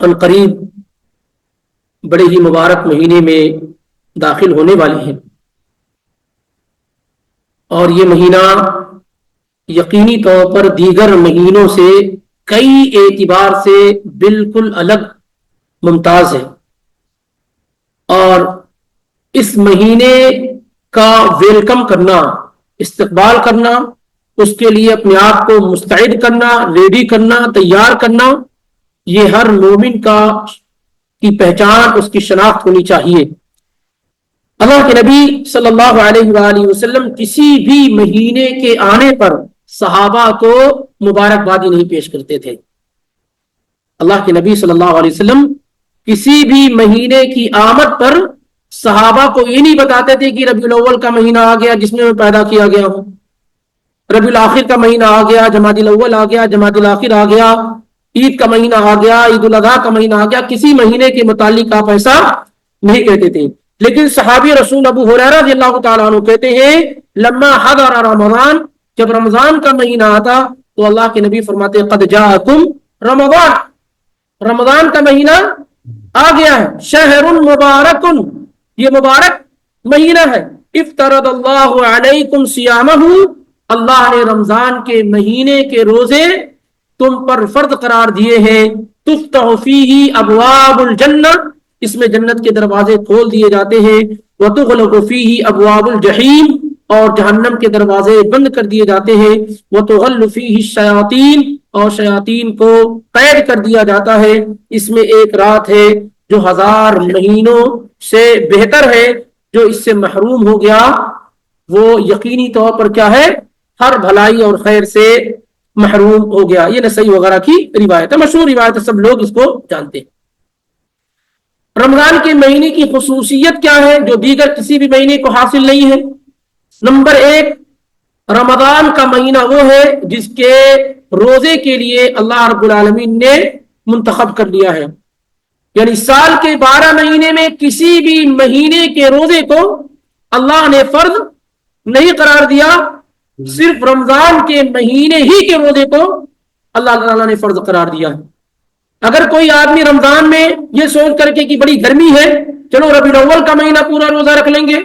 عنقریب بڑے ہی مبارک مہینے میں داخل ہونے والے ہیں، اور یہ مہینہ یقینی طور پر دیگر مہینوں سے کئی اعتبار سے بالکل الگ ممتاز ہے، اور اس مہینے کا ویلکم کرنا، استقبال کرنا، اس کے لیے اپنے آپ کو مستعد کرنا، ریڈی کرنا، تیار کرنا، یہ ہر مومن کی پہچان، اس کی شناخت ہونی چاہیے۔ اللہ کے نبی صلی اللہ علیہ وآلہ وسلم کسی بھی مہینے کے آنے پر صحابہ کو مبارکبادی نہیں پیش کرتے تھے۔ اللہ کے نبی صلی اللہ علیہ وسلم کسی بھی مہینے کی آمد پر صحابہ کو یہ نہیں بتاتے تھے کہ ربیع الاول کا مہینہ آ گیا جس میں پیدا کیا گیا ہوں، ربیع الاخر کا مہینہ آ گیا، جمادی الاول آ گیا، جمادی الاخر آ گیا، عید کا مہینہ آ گیا، عید الاضحیٰ کا مہینہ آ گیا۔ کسی مہینے کے متعلق آپ ایسا نہیں کہتے تھے، لیکن صحابی رسول ابو ہریرہ رضی اللہ تعالیٰ عنہ کہتے ہیں لما حضر رمضان، جب رمضان کا مہینہ آتا تو اللہ کے نبی فرماتے قد جاءکم رمضان، رمضان کا مہینہ آ گیا ہے، شہر مبارک، یہ مبارک مہینہ ہے، افترض اللہ علیکم صیامہ، اللہ نے رمضان کے مہینے کے روزے تم پر فرض قرار دیے ہیں، تفتح فیہ ابواب الجنہ، اس میں جنت کے دروازے کھول دیے جاتے ہیں، وتغلق فیہ ابواب الجحیم، اور جہنم کے دروازے بند کر دیے جاتے ہیں، وتغل فیہ الشیاطین، اور شیاطین کو قید کر دیا جاتا ہے۔ اس میں ایک رات ہے جو 1000 مہینوں سے بہتر ہے، جو اس سے محروم ہو گیا وہ یقینی طور پر کیا ہے، ہر بھلائی اور خیر سے محروم ہو گیا۔ یہ نسائی وغیرہ کی روایت ہے، مشہور روایت ہے، سب لوگ اس کو جانتے ہیں۔ رمضان کے مہینے کی خصوصیت کیا ہے جو دیگر کسی بھی مہینے کو حاصل نہیں ہے؟ نمبر 1، رمضان کا مہینہ وہ ہے جس کے روزے کے لیے اللہ رب العالمین نے منتخب کر لیا ہے، یعنی سال کے 12 مہینے میں کسی بھی مہینے کے روزے کو اللہ نے فرض نہیں قرار دیا، صرف رمضان کے مہینے ہی کے روزے کو اللہ تعالیٰ نے فرض قرار دیا ہے۔ اگر کوئی آدمی رمضان میں یہ سوچ کر کے کہ بڑی گرمی ہے چلو ربیع الاول کا مہینہ پورا روزہ رکھ لیں گے،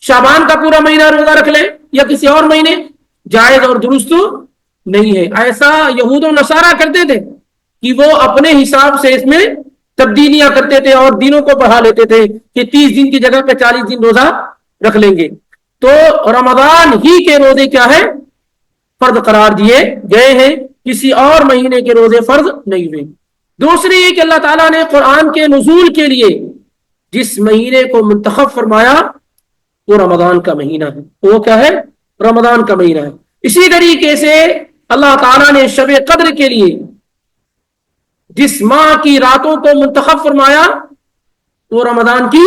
شعبان کا پورا مہینہ روزہ رکھ لیں، یا کسی اور مہینے، جائز اور درست نہیں ہے۔ ایسا یہود و نصارہ کرتے تھے کہ وہ اپنے حساب سے اس میں تبدیلیاں کرتے تھے اور دنوں کو بڑھا لیتے تھے کہ 30 دن کی جگہ پہ 40 دن روزہ رکھ لیں گے۔ تو رمضان ہی کے روزے کیا ہے، فرض قرار دیے گئے ہیں، کسی اور مہینے کے روزے فرض نہیں ہوئے۔ دوسری یہ کہ اللہ تعالیٰ نے قرآن کے نزول کے لیے جس مہینے کو منتخب فرمایا وہ رمضان کا مہینہ ہے، وہ کیا ہے، رمضان کا مہینہ ہے۔ اسی طریقے سے اللہ تعالیٰ نے شب قدر کے لیے جس ماہ کی راتوں کو منتخب فرمایا وہ رمضان کی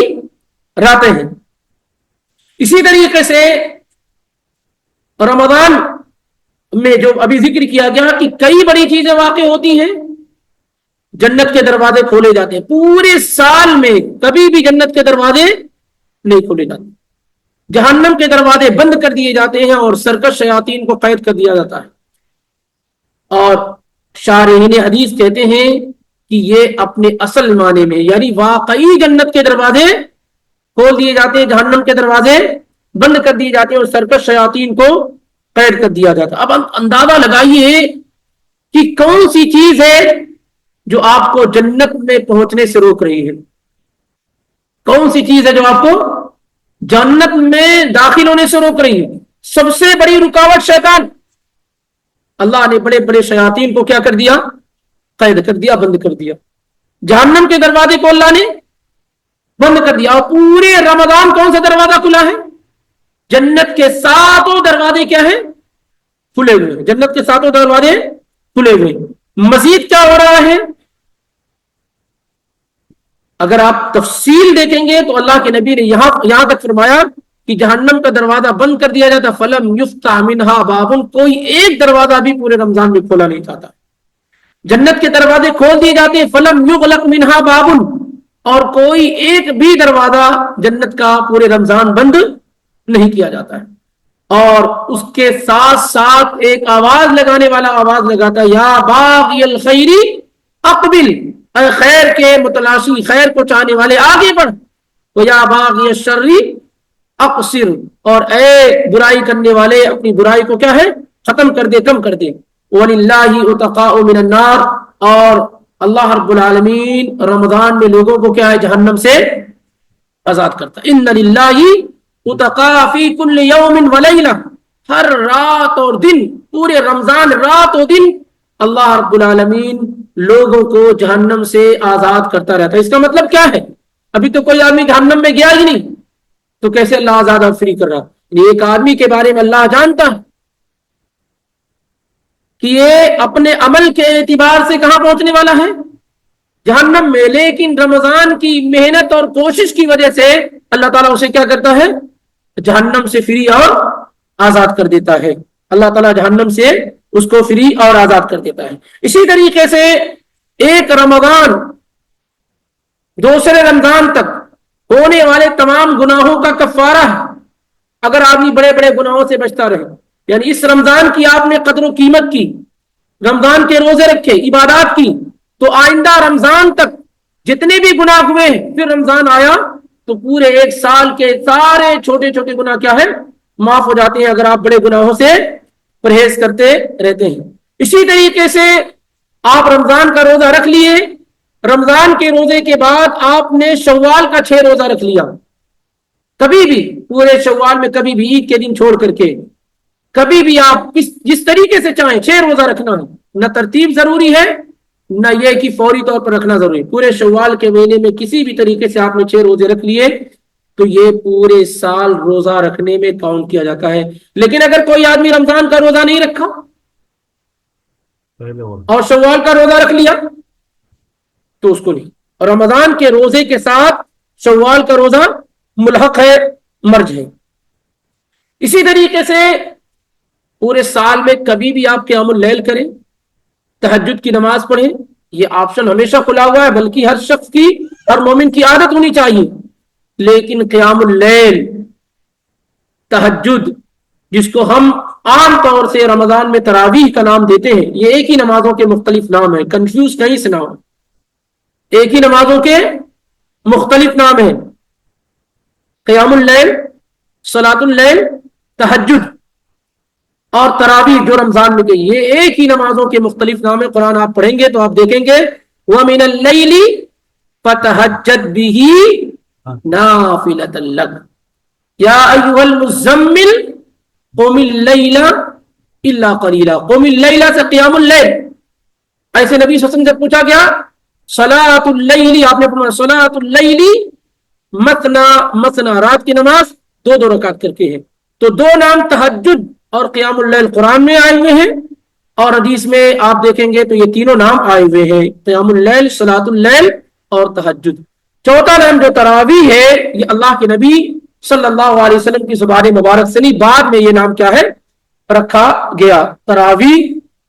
راتیں ہیں۔ اسی طریقے سے رمضان میں جو ابھی ذکر کیا گیا کہ کئی بڑی چیزیں واقع ہوتی ہیں، جنت کے دروازے کھولے جاتے ہیں، پورے سال میں کبھی بھی جنت کے دروازے نہیں کھولے جاتے، جہنم کے دروازے بند کر دیے جاتے ہیں اور سرکش شیاطین کو قید کر دیا جاتا ہے۔ اور شارحین حدیث کہتے ہیں کہ یہ اپنے اصل معنی میں یعنی واقعی جنت کے دروازے کھول دیے جاتے ہیں، جہنم کے دروازے بند کر دیے جاتے ہیں اور سرکش شیاطین کو قید کر دیا جاتا ہے۔ اب اندازہ لگائیے کہ کون سی چیز ہے جو آپ کو جنت میں پہنچنے سے روک رہی ہے، کون سی چیز ہے جو آپ کو جنت میں داخل ہونے سے روک رہی ہے؟ سب سے بڑی رکاوٹ شیطان۔ اللہ نے بڑے بڑے شیاطین کو کیا کر دیا، قید کر دیا، بند کر دیا۔ جہنم کے دروازے کو اللہ نے بند کر دیا، اور پورے رمضان کون سا دروازہ کھلا ہے؟ جنت کے 7 دروازے کیا ہیں، کھلے ہوئے ہیں، جنت کے 7 دروازے کھلے ہوئے ہیں۔ مزید کیا ہو رہا ہے؟ اگر آپ تفصیل دیکھیں گے تو اللہ کے نبی نے یہاں تک فرمایا کہ جہنم کا دروازہ بند کر دیا جاتا، فلم یفتح منہا بابن، کوئی ایک دروازہ بھی پورے رمضان میں کھولا نہیں جاتا۔ جنت کے دروازے کھول دیے جاتے، فلم یغلق منہا بابن، اور کوئی ایک بھی دروازہ جنت کا پورے رمضان بند نہیں کیا جاتا ہے۔ اور اس کے ساتھ ساتھ ایک آواز لگانے والا آواز لگاتا ہے، یا باغی الخیر اقبل، اے خیر کے متلاشی، خیر کو چاہنے والے آگے بڑھ، وَيَا بَاغِيَ الشَّرِّ اقصر، اور اے برائی کرنے والے اپنی برائی کو کیا ہے، ختم کر دے، کم کر دے. وَلِلَّهِ عُتَقَاءُ مِنَ النَّارِ، اور اللہ رب العالمین رمضان میں لوگوں کو کیا ہے، جہنم سے آزاد کرتا ہے. اِنَّ لِلَّهِ عُتَقَاءَ فِي كُلِّ يَوْمٍ وَلَيْلَةٍ، ہر رات اور دن، پورے رمضان رات اور دن اللہ رب العالمین لوگوں کو جہنم سے آزاد کرتا رہتا ہے. اس کا مطلب کیا ہے؟ ابھی تو کوئی آدمی جہنم میں گیا ہی نہیں، تو کیسے اللہ آزاد اور فری کر رہا؟ ایک آدمی کے بارے میں اللہ جانتا ہے کہ یہ اپنے عمل کے اعتبار سے کہاں پہنچنے والا ہے، جہنم میں، لیکن رمضان کی محنت اور کوشش کی وجہ سے اللہ تعالیٰ اسے کیا کرتا ہے، جہنم سے فری اور آزاد کر دیتا ہے. اللہ تعالیٰ جہنم سے اس کو فری اور آزاد کر دیتا ہے. اسی طریقے سے ایک رمضان دوسرے رمضان تک ہونے والے تمام گناہوں کا کفارہ ہے، اگر آدمی بڑے بڑے گناہوں سے بچتا رہے. یعنی اس رمضان کی آپ نے قدر و قیمت کی، رمضان کے روزے رکھے، عبادات کی، تو آئندہ رمضان تک جتنے بھی گناہ ہوئے ہیں، پھر رمضان آیا تو پورے ایک سال کے سارے چھوٹے چھوٹے گناہ کیا ہے، معاف ہو جاتے ہیں، اگر آپ بڑے گناہوں سے پرہیز کرتے رہتے ہیں. اسی طریقے سے آپ رمضان کا روزہ رکھ لیے، رمضان کے روزے کے بعد آپ نے شوال کا 6 روزہ رکھ لیا، کبھی بھی پورے شوال میں کبھی بھی عید کے دن چھوڑ کر کے کبھی بھی آپ جس طریقے سے چاہیں 6 روزہ رکھنا ہے. نہ ترتیب ضروری ہے، نہ یہ کہ فوری طور پر رکھنا ضروری. پورے شوال کے مہینے میں کسی بھی طریقے سے آپ نے 6 روزے رکھ لیے تو یہ پورے سال روزہ رکھنے میں کاؤنٹ کیا جاتا ہے. لیکن اگر کوئی آدمی رمضان کا روزہ نہیں رکھا اور شوال کا روزہ رکھ لیا تو اس کو نہیں، اور رمضان کے روزے کے ساتھ شوال کا روزہ ملحق ہے، مرج ہے. اسی طریقے سے پورے سال میں کبھی بھی آپ قیام اللیل کریں، تہجد کی نماز پڑھیں، یہ آپشن ہمیشہ کھلا ہوا ہے، بلکہ ہر شخص کی، ہر مومن کی عادت ہونی چاہیے. لیکن قیام اللیل، تہجد، جس کو ہم عام طور سے رمضان میں تراویح کا نام دیتے ہیں، یہ ایک ہی نمازوں کے مختلف نام ہیں، کنفیوز کہیں سے نہ ہو، ایک ہی نمازوں کے مختلف نام ہیں. قیام اللیل، صلاۃ اللیل، تہجد اور تراویح جو رمضان میں گئی، یہ ایک ہی نمازوں کے مختلف نام ہیں. قرآن آپ پڑھیں گے تو آپ دیکھیں گے وَمِنَ اللَّيْلِ فَتَهَجَّدْ بِهِ نَافِلَةً لَكَ يَا أَيُّهَا الْمُزَّمِّلُ قُمِ اللَّيْلَ إِلَّا قَلِيلًا. قُمِ اللَّيْلَ سے قیام اللیل. ایسے نبی صلی اللہ علیہ وسلم سے پوچھا گیا صلاۃ اللیل، آپ نے فرمایا صلاۃ اللیل مثنا مثنا، رات کی نماز 2 رکعت کر کے ہے. تو 2 نام تہجد اور قیام اللیل قرآن میں آئے ہوئے ہیں، اور حدیث میں آپ دیکھیں گے تو یہ تینوں نام آئے ہوئے ہیں، قیام اللیل، صلاۃ اللیل اور تہجد. چوتھا نام جو تراویح ہے، یہ اللہ کے نبی صلی اللہ علیہ وسلم کی زبان مبارک سے نہیں، بعد میں یہ نام کیا ہے رکھا گیا. تراویح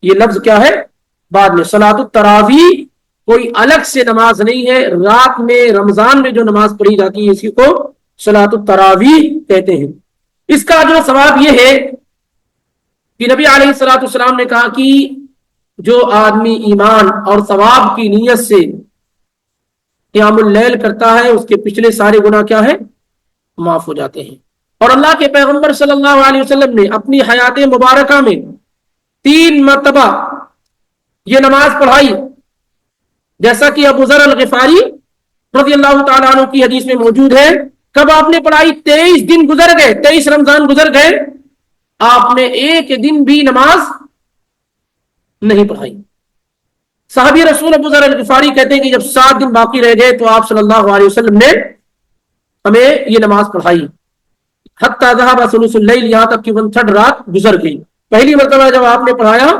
یہ لفظ کیا ہے بعد میں. صلاۃ التراویح کوئی الگ سے نماز نہیں ہے، رات میں رمضان میں جو نماز پڑھی جاتی ہے اسی کو صلاۃ التراویح کہتے ہیں. اس کا جو ثواب یہ ہے کہ نبی علیہ الصلوۃ والسلام نے کہا کہ جو آدمی ایمان اور ثواب کی نیت سے قیام اللیل کرتا ہے اس کے پچھلے سارے گناہ کیا ہے معاف ہو جاتے ہیں. اور اللہ کے پیغمبر صلی اللہ علیہ وسلم نے اپنی حیات مبارکہ میں 3 مرتبہ یہ نماز پڑھائی، جیسا کہ ابو ذر الغفاری رضی اللہ تعالیٰ عنہ کی حدیث میں موجود ہے. کب آپ نے پڑھائی؟ 23 دن گزر گئے، 23 رمضان گزر گئے، آپ نے ایک دن بھی نماز نہیں پڑھائی. صحابی رسول ابو ذر الغفاری کہتے ہیں کہ جب 7 دن باقی رہ گئے تو آپ صلی اللہ علیہ وسلم نے ہمیں یہ نماز پڑھائی. حتی ذہب ثلث اللیل، یہاں تک کہ 1/3 رات گزر گئی. پہلی مرتبہ جب آپ نے پڑھایا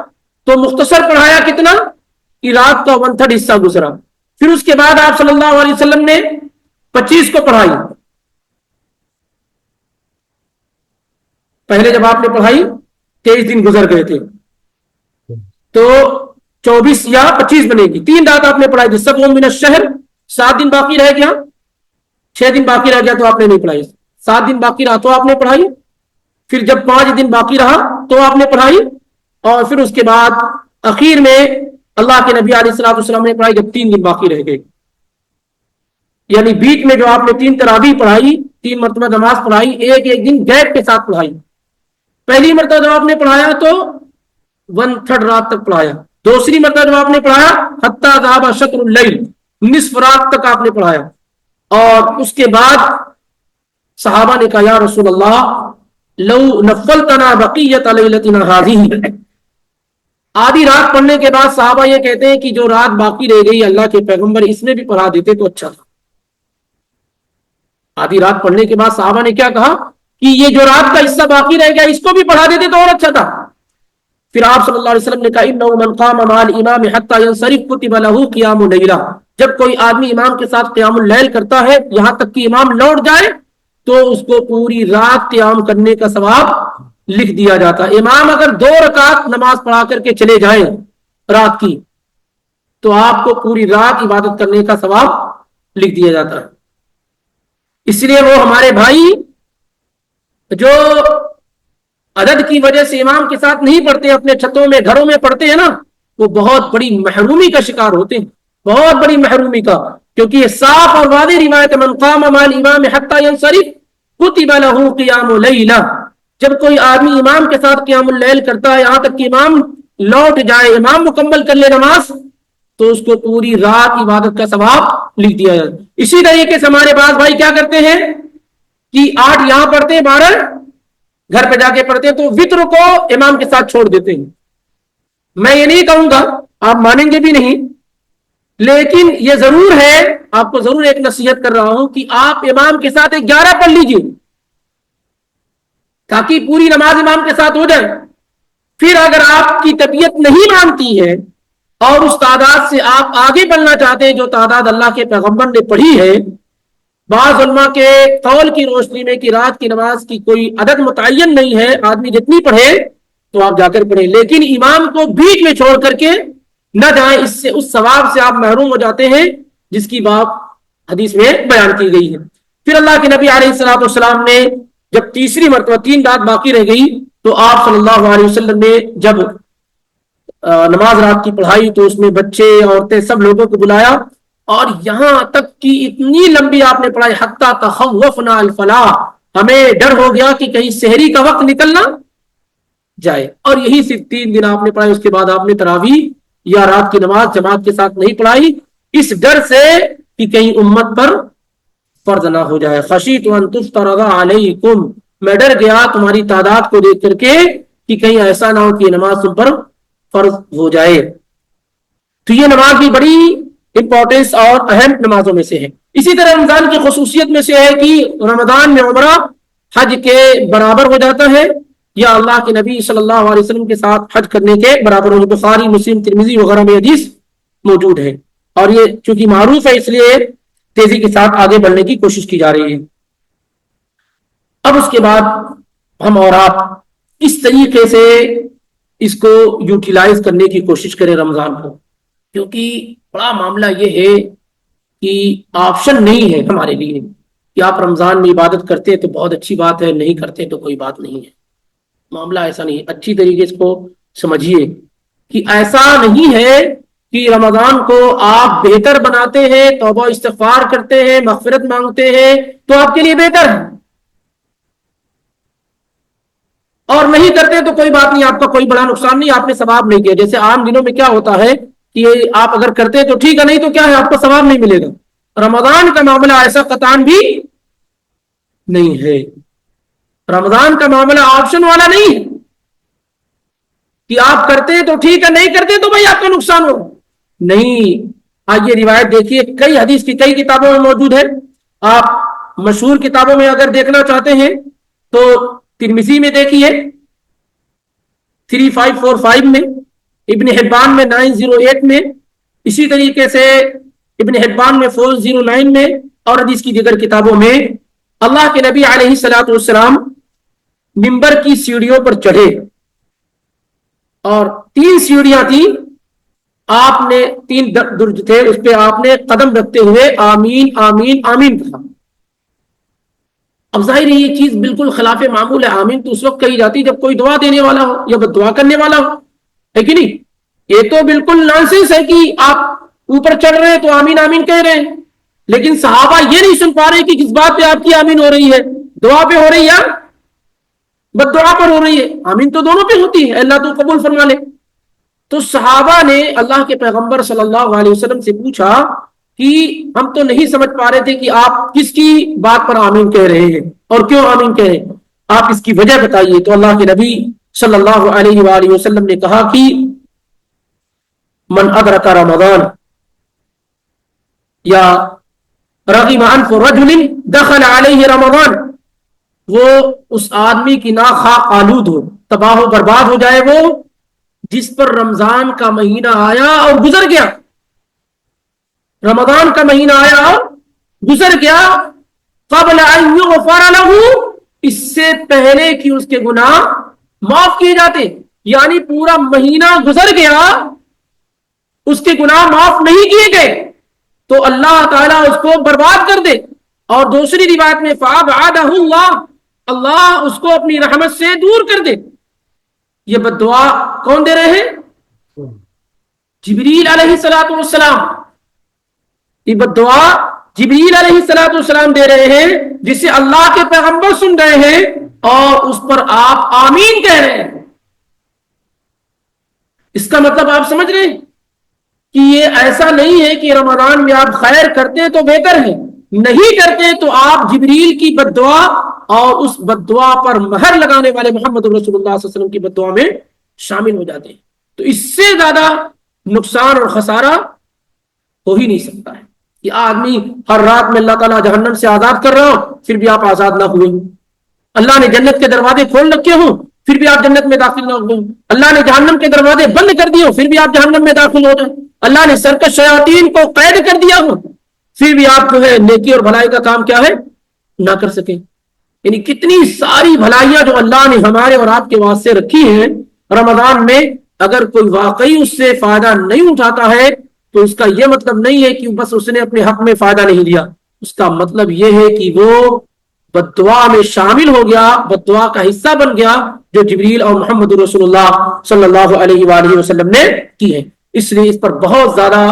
تو مختصر پڑھایا، کتنا کہ رات کا 1/3 حصہ گزرا. پھر اس کے بعد آپ صلی اللہ علیہ وسلم نے 25 کو پڑھائی. پہلے جب آپ نے پڑھائی 23 دن گزر گئے تھے تو 24 یا 25 بنے گی. 3 رات آپ نے پڑھائی تھی. سب من الشہر، 7 دن باقی رہ گیا، 6 دن باقی رہ گیا تو آپ نے نہیں پڑھائی. 7 دن باقی رہا تو آپ نے پڑھائی. پھر جب 5 دن باقی رہا تو آپ نے پڑھائی. اور پھر اس کے بعد اخیر میں اللہ کے نبی علیہ الصلوۃ والسلام نے پڑھائی جب 3 دن باقی رہ گئے، یعنی بیچ میں جو آپ نے 3 تراویح پڑھائی، 3 مرتبہ نماز پڑھائی، ایک ایک دن گیپ کے ساتھ پڑھائی. پہلی مرتبہ جب آپ نے پڑھایا تو 1/3 رات تک پڑھایا، دوسری مرتبہ جب آپ نے پڑھایا حتی ذهب شطر اللیل، نصف رات تک آپ نے پڑھایا. اور اس کے بعد صحابہ نے کہا یا رسول اللہ لو نفلتنا بقیت لیلتنا هذه، آدھی رات پڑھنے کے بعد صحابہ یہ کہتے ہیں کہ جو رات باقی رہ گئی اللہ کے پیغمبر اس میں بھی پڑھا دیتے تو اچھا تھا. آدھی رات پڑھنے کے بعد صحابہ نے کیا کہا کہ یہ جو رات کا حصہ باقی رہ گیا اس کو بھی پڑھا دیتے تو اور اچھا تھا. پھر آپ صلی اللہ علیہ وسلم نے کہا انه من قام مع الامام حتى ينصرف كتب له قيام الليل، جب کوئی آدمی امام کے ساتھ قیام اللیل کرتا ہے یہاں تک کہ امام لوٹ جائے تو اس کو پوری رات قیام کرنے کا ثواب لکھ دیا جاتا ہے. امام اگر 2 رکعت نماز پڑھا کر کے چلے جائیں رات کی تو آپ کو پوری رات عبادت کرنے کا ثواب لکھ دیا جاتا ہے. اس لیے وہ ہمارے بھائی جو عدد کی وجہ سے امام کے ساتھ نہیں پڑھتے، اپنے چھتوں میں گھروں میں پڑھتے ہیں نا، وہ بہت بڑی محرومی کا شکار ہوتے ہیں، بہت بڑی محرومی کا. کیونکہ یہ صاف اور واضح روایت من قام مع الامام حتى ينصرف كتب له قيام الليل، جب کوئی آدمی امام کے ساتھ قیام اللیل کرتا ہے یہاں تک کہ امام لوٹ جائے، امام مکمل کر لے نماز، تو اس کو پوری رات عبادت کا ثواب لکھ دیا جائے. اسی طریقے سے ہمارے پاس بھائی کیا کرتے ہیں کہ 8 یہاں پڑھتے ہیں، 12 گھر پہ جا کے پڑھتے ہیں، تو وطر کو امام کے ساتھ چھوڑ دیتے ہیں. میں یہ نہیں کہوں گا، آپ مانیں گے بھی نہیں، لیکن یہ ضرور ہے، آپ کو ضرور ایک نصیحت کر رہا ہوں کہ آپ امام کے ساتھ 11 پڑھ لیجئے تاکہ پوری نماز امام کے ساتھ ہو جائے. پھر اگر آپ کی طبیعت نہیں مانتی ہے اور اس تعداد سے آپ آگے بڑھنا چاہتے ہیں جو تعداد اللہ کے پیغمبر نے پڑھی ہے، بعض علماء کے قول کی روشنی میں کہ رات کی نماز کی کوئی عدد متعین نہیں ہے، آدمی جتنی پڑھے تو آپ جا کر پڑھیں، لیکن امام کو بیچ میں چھوڑ کر کے نہ جائیں، اس سے اس ثواب سے آپ محروم ہو جاتے ہیں جس کی بات حدیث میں بیان کی گئی ہے. پھر اللہ کے نبی علیہ الصلوۃ والسلام نے جب تیسری مرتبہ 3 رات باقی رہ گئی تو آپ صلی اللہ علیہ وسلم نے جب نماز رات کی پڑھائی تو اس میں بچے عورتیں سب لوگوں کو بلایا، اور یہاں تک کہ اتنی لمبی آپ نے پڑھائی حتی تخوفنا الفلاح، ہمیں ڈر ہو گیا کہ کہیں سحری کا وقت نکلنا جائے. اور یہی صرف 3 دن آپ نے پڑھائی، اس کے بعد آپ نے تراویح یا رات کی نماز جماعت کے ساتھ نہیں پڑھائی، اس ڈر سے کہ کہیں امت پر فرض نہ ہو جائے. خشیت ان تفترض علیکم، میں ڈر گیا تمہاری تعداد کو دیکھ کر کے کہ کہیں ایسا نہ ہو کہ یہ نماز تم پر فرض ہو جائے. تو یہ نماز بھی بڑی امپورٹنس اور اہم نمازوں میں سے ہے. اسی طرح رمضان کی خصوصیت میں سے ہے کہ رمضان میں عمرہ حج کے برابر ہو جاتا ہے، یا اللہ کے نبی صلی اللہ علیہ وسلم کے ساتھ حج کرنے کے برابر ہو. بخاری، مسلم، ترمذی وغیرہ میں حدیث موجود ہے، اور یہ چونکہ معروف ہے اس لیے تیزی کے ساتھ آگے بڑھنے کی کوشش کی جا رہی ہے. اب اس کے بعد ہم اور آپ اس طریقے سے اس کو یوٹیلائز کرنے کی کوشش کریں رمضان کو، کیونکہ بڑا معاملہ یہ ہے کہ آپشن نہیں ہے ہمارے لیے کہ آپ رمضان میں عبادت کرتے تو بہت اچھی بات ہے، نہیں کرتے تو کوئی بات نہیں ہے. معاملہ ایسا نہیں ہے. اچھی طریقے سے کو سمجھیے کہ ایسا نہیں ہے کہ رمضان کو آپ بہتر بناتے ہیں، توبہ استغفار کرتے ہیں، مغفرت مانگتے ہیں تو آپ کے لیے بہتر ہے، اور نہیں کرتے تو کوئی بات نہیں، آپ کا کوئی بڑا نقصان نہیں، آپ نے ثواب نہیں کیا. جیسے عام دنوں میں کیا ہوتا ہے کہ آپ اگر کرتے تو ٹھیک ہے، نہیں تو کیا ہے، آپ کو ثواب نہیں ملے گا. رمضان کا معاملہ ایسا قطعاً بھی نہیں ہے. رمضان کا معاملہ آپشن والا نہیں ہے کہ آپ کرتے تو ٹھیک ہے، نہیں کرتے تو بھائی آپ کا نقصان ہو نہیں. آئیے روایت دیکھیے، کئی حدیث کی کئی کتابوں میں موجود ہے. آپ مشہور کتابوں میں اگر دیکھنا چاہتے ہیں تو ترمذی میں دیکھیے 3545 میں، ابن حبان میں 908 میں، اسی طریقے سے ابن حبان میں 409 میں، اور حدیث کی دیگر کتابوں میں اللہ کے نبی علیہ الصلوۃ والسلام منبر کی سیڑھیوں پر چڑھے، اور 3 سیڑھیاں تھیں، آپ نے 3 درج تھے، اس پہ آپ نے قدم رکھتے ہوئے آمین آمین آمین کہا. اب ظاہر ہے یہ چیز بالکل خلاف معمول ہے. آمین تو اس وقت کہی جاتی جب کوئی دعا دینے والا ہو یا دعا کرنے والا ہو، ہے کہ نہیں؟ یہ تو بالکل نانسنس ہے کہ آپ اوپر چڑھ رہے ہیں تو آمین آمین کہہ رہے ہیں، لیکن صحابہ یہ نہیں سن پا رہے کہ کس بات پہ آپ کی آمین ہو رہی ہے، دعا پہ ہو رہی ہے بد دعا پر ہو رہی ہے؟ آمین تو دونوں پہ ہوتی ہے، اللہ تو قبول فرما لے۔ تو صحابہ نے اللہ کے پیغمبر صلی اللہ علیہ وسلم سے پوچھا کہ ہم تو نہیں سمجھ پا رہے تھے کہ آپ کس کی بات پر آمین کہہ رہے ہیں اور کیوں آمین کہہ رہے ہیں، آپ اس کی وجہ بتائیے۔ تو اللہ کے نبی صلی اللہ علیہ وآلہ وسلم نے کہا کہ من ادرک رمضان یا رغم انف رجل دخل علیہ رمضان، وہ اس آدمی کی ناک خاک آلود ہو، تباہ و برباد ہو جائے وہ جس پر رمضان کا مہینہ آیا اور گزر گیا۔ رمضان کا مہینہ آیا اور گزر گیا، قبل ان یغفر له، اس سے پہلے کہ اس کے گناہ معاف کیے جاتے، یعنی پورا مہینہ گزر گیا اس کے گناہ معاف نہیں کیے گئے تو اللہ تعالیٰ اس کو برباد کر دے۔ اور دوسری روایت میں فَأَبْعَدَهُ اللَّهُ، اللہ اس کو اپنی رحمت سے دور کر دے۔ یہ بد دعا کون دے رہے ہیں؟ جبریل علیہ السلام۔ یہ بد دعا جبریل علیہ السلام دے رہے ہیں، جسے اللہ کے پیغمبر سن رہے ہیں اور اس پر آپ آمین کہہ رہے ہیں۔ اس کا مطلب آپ سمجھ رہے ہیں کہ یہ ایسا نہیں ہے کہ رمضان میں آپ خیر کرتے ہیں تو بہتر ہے، نہیں کرتے تو آپ جبریل کی بد دعا اور اس بد دعا پر مہر لگانے والے محمد رسول اللہ صلی اللہ علیہ وسلم کی بد دعا میں شامل ہو جاتے ہیں۔ تو اس سے زیادہ نقصان اور خسارہ ہو ہی نہیں سکتا ہے کہ آدمی ہر رات میں اللہ تعالیٰ جہنم سے آزاد کر رہا ہو پھر بھی آپ آزاد نہ ہوئے، اللہ نے جنت کے دروازے کھول رکھے ہوں پھر بھی آپ جنت میں داخل نہ ہوئے، اللہ نے جہنم کے دروازے بند کر دیے ہوں پھر بھی آپ جہنم میں داخل ہو جائیں، اللہ نے سرکش شیاطین کو قید کر دیا ہو پھر بھی آپ جو ہے نیکی اور بھلائی کا کام کیا ہے نہ کر سکیں۔ یعنی کتنی ساری بھلائیاں جو اللہ نے ہمارے اور آپ کے واسطے رکھی ہیں رمضان میں، اگر کوئی واقعی اس سے فائدہ نہیں اٹھاتا ہے تو اس کا یہ مطلب نہیں ہے کہ بس اس نے اپنے حق میں فائدہ نہیں لیا، اس کا مطلب یہ ہے کہ وہ بد دعا میں شامل ہو گیا، بد دعا کا حصہ بن گیا جو جبریل اور محمد رسول اللہ صلی اللہ علیہ وآلہ وسلم نے کی ہے۔ اس لیے اس پر بہت زیادہ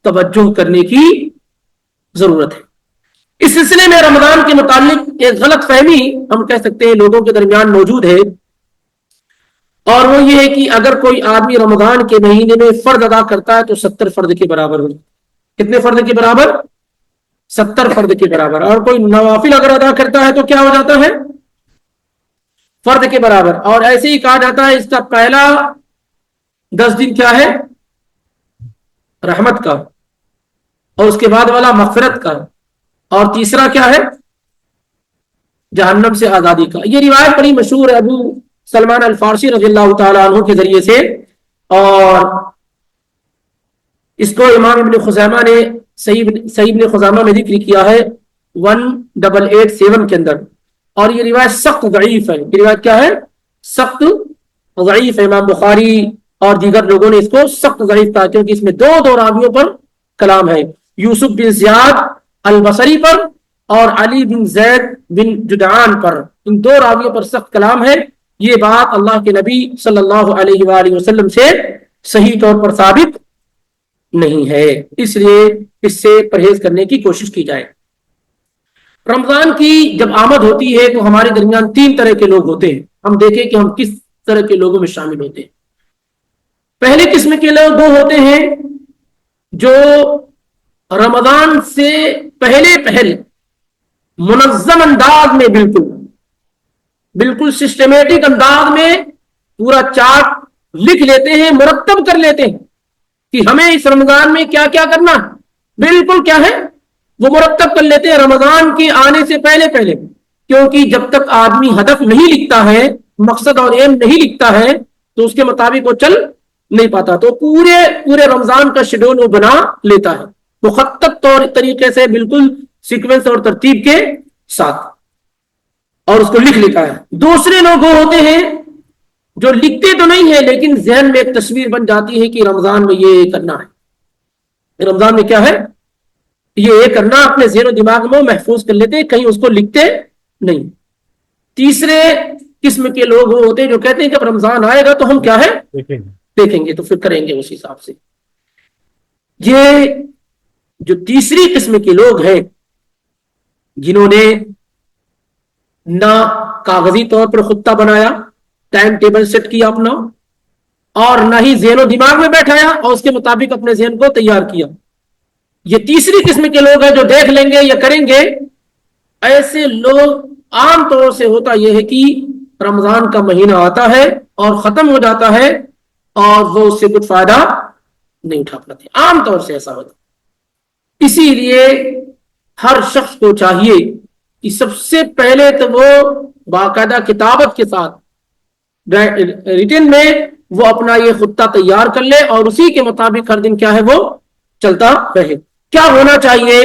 توجہ کرنے کی ضرورت ہے۔ اس سلسلے میں رمضان کے متعلق ایک غلط فہمی ہم کہہ سکتے ہیں لوگوں کے درمیان موجود ہے، اور وہ یہ ہے کہ اگر کوئی آدمی رمضان کے مہینے میں فرض ادا کرتا ہے تو 70 فرض کے برابر ہو۔ کتنے فرض کے برابر؟ 70 فرض کے برابر۔ اور کوئی نوافل اگر ادا کرتا ہے تو کیا ہو جاتا ہے؟ فرض کے برابر۔ اور ایسے ہی کہا جاتا ہے اس کا پہلا 10 دن کیا ہے؟ رحمت کا، اور اس کے بعد والا مغفرت کا، اور تیسرا کیا ہے؟ جہنم سے آزادی کا۔ یہ روایت بڑی مشہور ہے ابو سلمان الفارسی رضی اللہ تعالیٰ عنہ کے ذریعے سے، اور اس کو امام ابن خزیمہ نے صحیح ابن خزیمہ میں ذکر کیا ہے 1887 کے اندر، اور یہ روایت سخت ضعیف ہے۔ یہ روایت کیا ہے؟ سخت ضعیف ہے۔ امام بخاری اور دیگر لوگوں نے اس کو سخت ضعیف کہا کیونکہ اس میں دو راویوں پر کلام ہے، یوسف بن زیاد البصری پر اور علی بن زید بن جدعان پر، ان 2 راویوں پر سخت کلام ہے۔ یہ بات اللہ کے نبی صلی اللہ علیہ وآلہ وسلم سے صحیح طور پر ثابت نہیں ہے، اس لیے اس سے پرہیز کرنے کی کوشش کی جائے۔ رمضان کی جب آمد ہوتی ہے تو ہمارے درمیان 3 طرح کے لوگ ہوتے ہیں، ہم دیکھیں کہ ہم کس طرح کے لوگوں میں شامل ہوتے ہیں۔ پہلے قسم کے لوگ وہ ہوتے ہیں جو رمضان سے پہلے منظم انداز میں بالکل سسٹمیٹک انداز میں پورا چارٹ لکھ لیتے ہیں، مرتب کر لیتے ہیں کہ ہمیں اس رمضان میں کیا کیا کرنا ہے، بالکل کیا ہے وہ مرتب کر لیتے ہیں رمضان کے آنے سے پہلے، کیونکہ جب تک آدمی ہدف نہیں لکھتا ہے، مقصد اور ایم نہیں لکھتا ہے تو اس کے مطابق وہ چل نہیں پاتا، تو پورے رمضان کا شیڈول وہ بنا لیتا ہے مخطط طریقے سے، بالکل سیکوینس اور ترتیب کے ساتھ، اور اس کو لکھ لیتا ہے۔ دوسرے لوگ وہ ہوتے ہیں جو لکھتے تو نہیں ہے لیکن ذہن میں ایک تصویر بن جاتی ہے کہ رمضان میں یہ کرنا ہے، رمضان میں کیا ہے یہ کرنا، اپنے ذہن و دماغ میں محفوظ کر لیتے ہیں، کہیں اس کو لکھتے نہیں۔ تیسرے قسم کے لوگ وہ ہوتے ہیں جو کہتے ہیں کہ اب رمضان آئے گا تو ہم کیا ہے دیکھیں گے تو پھر کریں گے اس حساب سے. یہ جو تیسری قسم کے لوگ ہیں جنہوں نے نہ کاغذی طور پر خطہ بنایا، ٹائم ٹیبل سیٹ کیا اپنا، اور نہ ہی ذہن و دماغ میں بیٹھایا اور اس کے مطابق اپنے ذہن کو تیار کیا. یہ تیسری قسم کے لوگ ہیں جو دیکھ لیں گے یا کریں گے. ایسے لوگ عام طور سے ہوتا یہ ہے کہ رمضان کا مہینہ آتا ہے اور ختم ہو جاتا ہے اور وہ اس سے کچھ فائدہ نہیں اٹھا پاتے. عام طور سے ایسا ہوتا. اسی لیے ہر شخص کو چاہیے کہ سب سے پہلے تو وہ باقاعدہ کتابت کے ساتھ ریٹن میں وہ اپنا یہ خطہ تیار کر لے اور اسی کے مطابق ہر دن کیا ہے وہ چلتا رہے. کیا ہونا چاہیے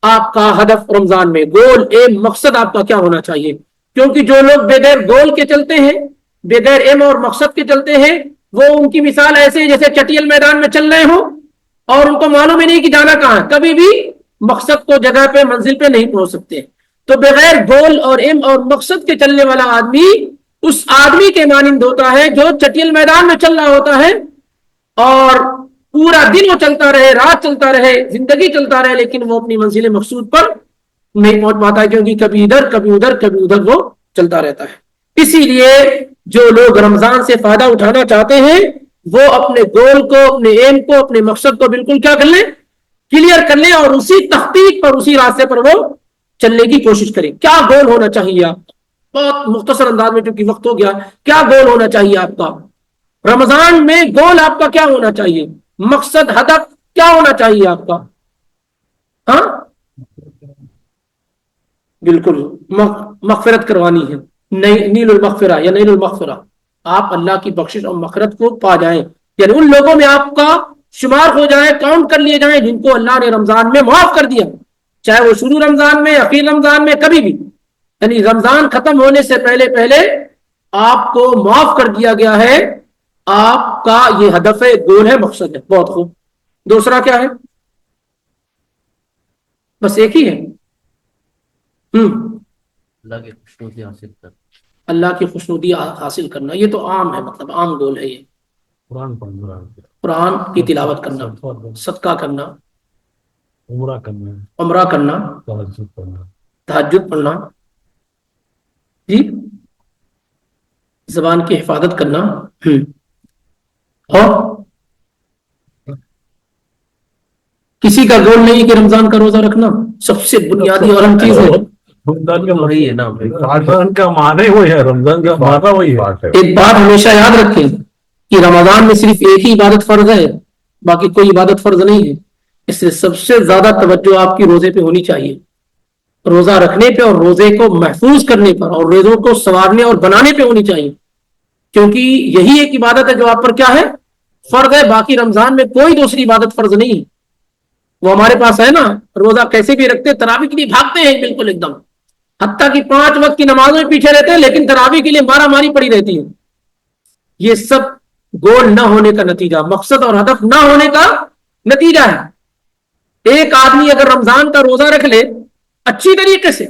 آپ کا ہدف رمضان میں؟ گول، ایم، مقصد آپ کا کیا ہونا چاہیے؟ کیونکہ جو لوگ بغیر گول کے چلتے ہیں، بغیر ایم اور مقصد کے چلتے ہیں، وہ ان کی مثال ایسے ہے جیسے چٹیل میدان میں چل رہے ہوں اور ان کو معلوم ہی نہیں کہ جانا کہاں ہے، کبھی بھی مقصد کو جگہ پہ منزل پہ نہیں پہنچ سکتے. تو بغیر گول اور ایم اور مقصد کے چلنے والا آدمی اس آدمی کے مانند ہوتا ہے جو چٹیل میدان میں چل رہا ہوتا ہے اور پورا دن وہ چلتا رہے، رات چلتا رہے، زندگی چلتا رہے، لیکن وہ اپنی منزل مقصود پر نہیں پہنچ پاتا ہے کیونکہ کبھی ادھر کبھی ادھر کبھی ادھر وہ چلتا رہتا ہے. اسی لیے جو لوگ رمضان سے فائدہ اٹھانا چاہتے ہیں وہ اپنے گول کو، اپنے ایم کو، اپنے مقصد کو بالکل کیا کر لیں، کلیئر کر لیں اور اسی تخطیط پر، اسی راستے پر وہ چلنے کی کوشش کریں. کیا گول ہونا چاہیے آپ؟ بہت مختصر انداز میں چونکہ وقت ہو گیا، کیا گول ہونا چاہیے آپ کا رمضان میں؟ گول آپ کا کیا ہونا چاہیے؟ مقصد، ہدف کیا ہونا چاہیے آپ کا؟ ہاں بالکل، مغفرت کروانی ہے، نیل المغفرہ یا نیل المغفرہ، آپ اللہ کی بخشش اور مغفرت کو پا جائیں، یعنی ان لوگوں میں آپ کا شمار ہو جائے، کاؤنٹ کر لیے جائیں جن کو اللہ نے رمضان میں معاف کر دیا، چاہے وہ شروع رمضان میں، اخیر رمضان میں، کبھی بھی، یعنی رمضان ختم ہونے سے پہلے پہلے آپ کو معاف کر دیا گیا ہے. آپ کا یہ ہدف ہے، گول ہے، مقصد ہے. بہت خوب. دوسرا کیا ہے؟ بس ایک ہی ہے. اللہ کی خوشنودی حاصل کر، اللہ کی خوشنودی حاصل کرنا، یہ تو عام ہے، مطلب عام گول ہے. یہ قرآن پڑھنا، قرآن کی تلاوت کرنا، صدقہ کرنا، عمرہ کرنا، عمرہ کرنا، تہجد پڑھنا، تہجد پڑھنا، جی، زبان کی حفاظت کرنا، اور کسی کا گول نہیں کہ رمضان کا روزہ رکھنا سب سے بنیادی اور اہم چیز ہے. رمضان کا وہی ہے نا، رمضان کا معنی وہی ہے، رمضان کا معنی وہی ہے. ایک بات ہمیشہ یاد رکھیں کہ رمضان میں صرف ایک ہی عبادت فرض ہے، باقی کوئی عبادت فرض نہیں ہے. اس سے سب سے زیادہ توجہ آپ کی روزے پہ ہونی چاہیے، روزہ رکھنے پہ اور روزے کو محفوظ کرنے پر اور روزوں کو سنوارنے اور بنانے پہ ہونی چاہیے، کیونکہ یہی ایک عبادت ہے جو آپ پر کیا ہے، فرض ہے. باقی رمضان میں کوئی دوسری عبادت فرض نہیں ہے. وہ ہمارے پاس ہے نا، روزہ کیسے بھی رکھتے، تراویح کے لیے بھاگتے ہیں بالکل ایک دم، حتیٰ کہ 5 وقت کی نمازوں میں پیچھے رہتے ہیں لیکن تراویح کے لیے مارا ماری پڑی رہتی ہے. یہ سب گول نہ ہونے کا نتیجہ، مقصد اور ہدف نہ ہونے کا نتیجہ ہے. ایک آدمی اگر رمضان کا روزہ رکھ لے اچھی طریقے سے